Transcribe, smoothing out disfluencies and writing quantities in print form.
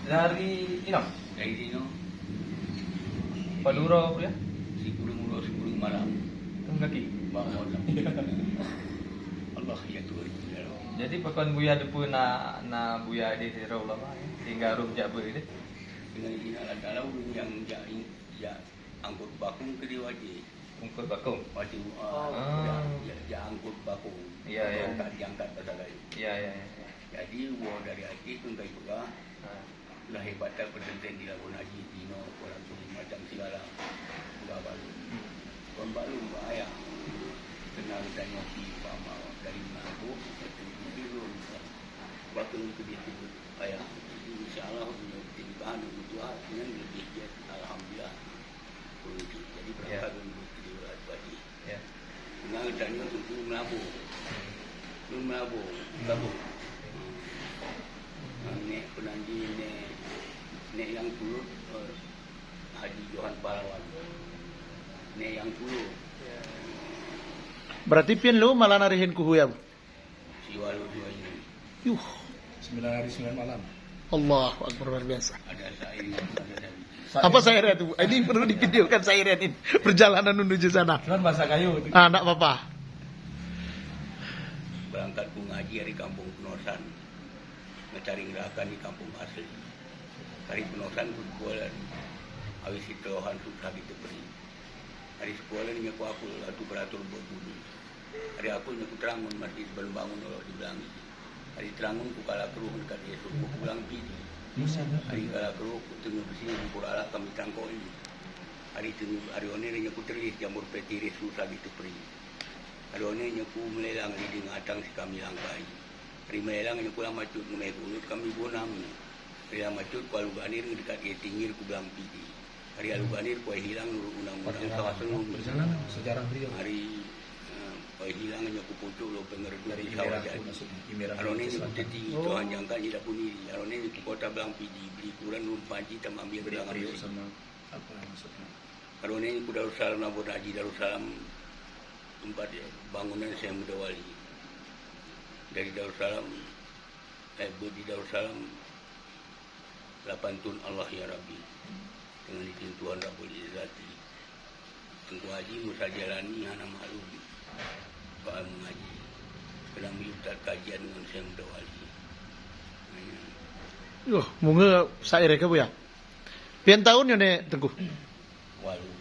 Dari Inam, Dari sini, Padura apa ya? si kurung malam, Kaki. bangun. Allah ya Tuhan. Jadi pakon buya depu na buya di siro lama ya. Tinggal rum jabe ini. Dengan ini adalah yang angkut bakung ke diwaji. Ungkut bakung. Wajib angkut bakung. Iya, iya. Diangkat pasal lain. Iya. Jadi wah dari hati tu kai pega. Lah hebatnya presiden di labuan haji dino orang tu macam segala. Enggak balu. Kon balu bahaya. Kenal tanya si pama dari Manado itu biru. Waktu itu dia tu ayah. Insyaallah punya timbangan untuk dengan lebih jet alhamdulillah. Jadi berangkat untuk di Urat Badi. Ya. Kenal tanya untuk Melabu. Melabu. Nek penanji nek yang dulu Haji Johan Pahlawan. Nek yang dulu Berarti pian lu malah narihin ku huyab. si Walu dua ini Yuh, 9 hari 9 malam. Allahu Akbar, luar biasa. ada saya ini ada dari Apa sairnya itu? Ini perlu divideokan sairnya ini. Perjalanan menuju sana. Cuman bahasa kayu. Ah, enggak apa-apa. berangkat ku ngaji dari kampung Penosan mencari gerakan di kampung asli dari Penosan ku sekolah habis itu Tuhan susah gitu beri hari sekolah ini aku atu beratur buat budi hari aku nyaku terangun masjid belum bangun kalau dibilang hari terangun ku kalah keruh dekat Yesus ku pulang pidi hari kalah keruh ku tengah bersih ku ala kami tangkau ini hari ini nyaku terlis jamur petiris susah gitu beri hari ini nyaku melelang di ngatang si kami langkai hari melelang nyaku lah macut ngemai kunut kami bonam hari lah macut ku aluganir dekat dia tinggi ku bilang pidi hari aluganir ku hilang undang-undang kawasan Berjalan sejarah beliau. hari hilang nyaku pucuk lo pengerdu Dari di Imerah sawah jadi maksudnya. Imerah hari ini nyaku Selatan. teti Tuhan jangka tidak puni hari ini nyaku kota bilang pidi beli kurang rumpaji tam ambil Beri bilangan Priok besi sama apa maksudnya? hari ini nyaku Darussalam Nabur Haji Darussalam tempat bangunan saya muda wali dari Darussalam di Darussalam 8 tun Allah ya Rabbi dengan izin Tuhan Rabbul Izzati Tengku Haji Musa Jalani Hana Maklum Pak Mengaji sedang menyutat kajian dengan saya muda wali Yuh, munga sairnya ke bu ya? Pian tahun ya nek Tengku? walu